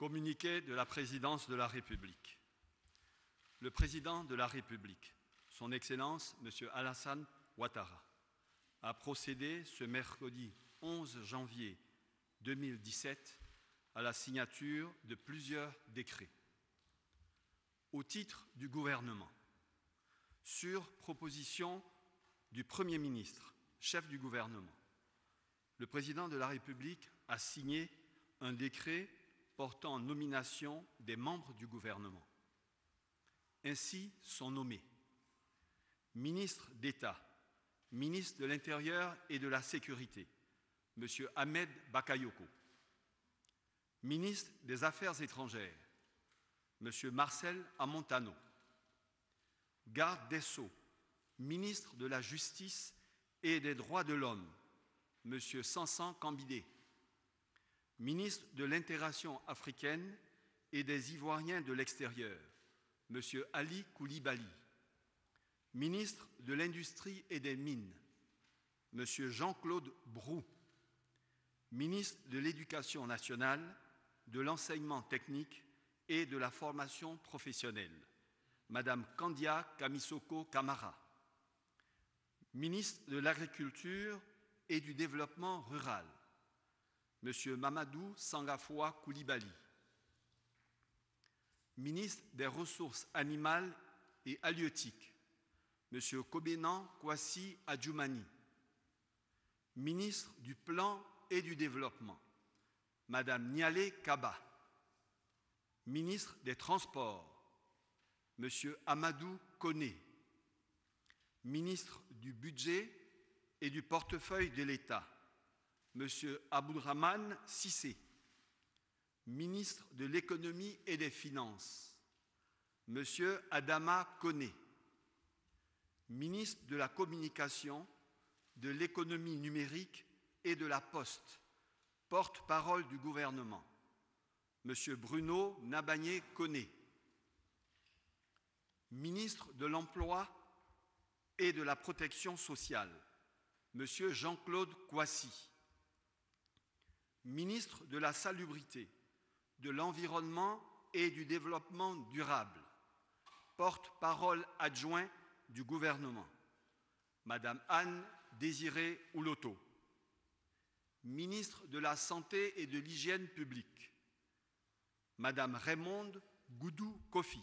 Communiqué de la Présidence de la République. Le Président de la République, Son Excellence M. Alassane Ouattara, a procédé ce mercredi 11 janvier 2017 à la signature de plusieurs décrets. Au titre du gouvernement, sur proposition du Premier ministre, chef du gouvernement, le Président de la République a signé un décret portant nomination des membres du gouvernement. Ainsi sont nommés ministre d'État, ministre de l'Intérieur et de la Sécurité, M. Ahmed Bakayoko, ministre des Affaires étrangères, M. Marcel Amontano, garde des Sceaux, ministre de la Justice et des Droits de l'Homme, M. Sansan Kambidé, ministre de l'Intégration africaine et des Ivoiriens de l'extérieur, M. Ali Koulibaly, ministre de l'Industrie et des Mines, M. Jean-Claude Brou, ministre de l'Éducation nationale, de l'Enseignement technique et de la formation professionnelle, Mme Kandia Kamisoko Kamara, ministre de l'Agriculture et du Développement rural, M. Mamadou Sangafoua Koulibaly, ministre des Ressources animales et halieutiques, M. Kobenan Kwasi Adjoumani, ministre du Plan et du Développement, Mme Nialé Kaba, ministre des Transports, M. Amadou Koné, ministre du Budget et du Portefeuille de l'État, M. Abdourahmane Sissé, ministre de l'Économie et des Finances, M. Adama Koné, ministre de la Communication, de l'Économie numérique et de la Poste, porte-parole du gouvernement, M. Bruno Nabagné Koné, ministre de l'Emploi et de la Protection sociale, M. Jean-Claude Kwasi, ministre de la Salubrité, de l'Environnement et du Développement durable, porte-parole adjoint du gouvernement, Mme Anne Désirée Ouloto, ministre de la Santé et de l'Hygiène publique, Mme Raymonde Goudou Kofi,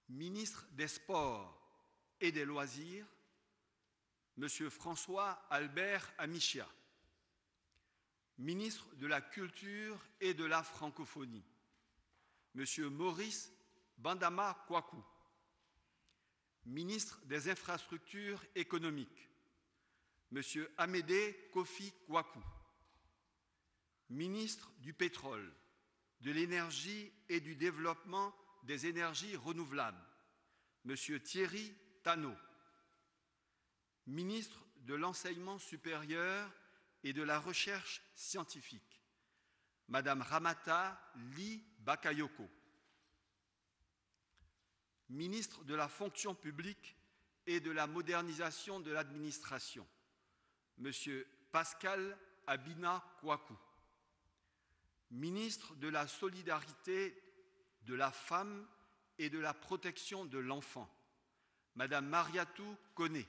ministre des Sports et des Loisirs, M. François Albert Amichia, ministre de la Culture et de la Francophonie, M. Maurice Bandama Kouakou, ministre des Infrastructures économiques, M. Amédée Kofi Kouakou, ministre du Pétrole, de l'Énergie et du Développement des énergies renouvelables, M. Thierry Tano, ministre de l'Enseignement supérieur et de la Recherche scientifique, Mme Ramata Ly Bakayoko, ministre de la Fonction publique et de la modernisation de l'administration, M. Pascal Abina Kouakou, ministre de la Solidarité, de la Femme et de la Protection de l'Enfant, Mme Mariatou Koné,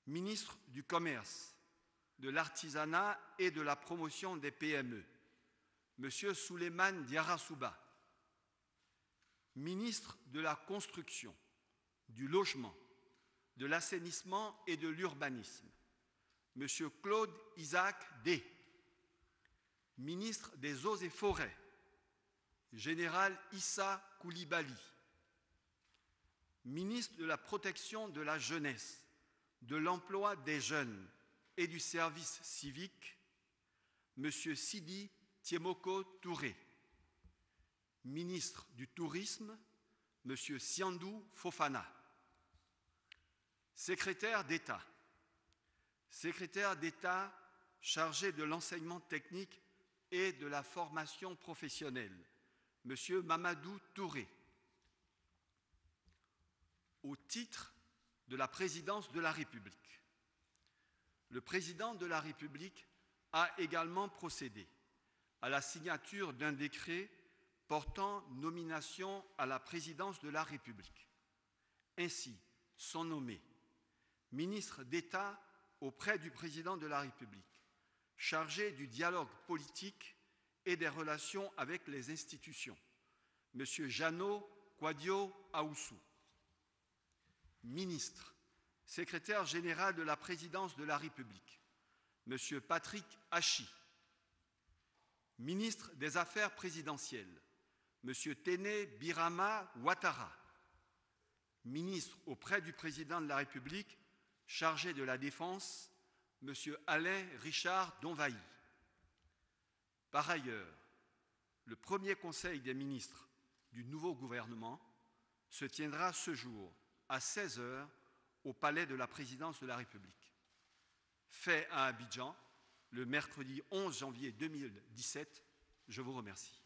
ministre du Commerce, de l'Artisanat et de la Promotion des PME, M. Souleymane Diarra-Souba, ministre de la Construction, du Logement, de l'Assainissement et de l'Urbanisme, M. Claude Isaac Day, ministre des Eaux et Forêts, Général Issa Koulibaly, ministre de la Protection de la Jeunesse, de l'Emploi des Jeunes et du Service civique, M. Sidi Tiemoko Touré, ministre du Tourisme, M. Siandou Fofana, secrétaire d'État chargé de l'enseignement technique et de la formation professionnelle, M. Mamadou Touré. Au titre de la présidence de la République, le président de la République a également procédé à la signature d'un décret portant nomination à la présidence de la République. Ainsi sont nommés ministre d'État auprès du président de la République, chargé du dialogue politique et des relations avec les institutions, M. Jeannot Kouadio Aoussou. Ministre, secrétaire général de la présidence de la République, M. Patrick Hachi. Ministre des Affaires présidentielles, M. Téné Birama Ouattara. Ministre auprès du président de la République, chargé de la Défense, M. Alain Richard Donvaï. Par ailleurs, le premier Conseil des ministres du nouveau gouvernement se tiendra ce jour à 16 h au Palais de la Présidence de la République. Fait à Abidjan, le mercredi 11 janvier 2017, je vous remercie.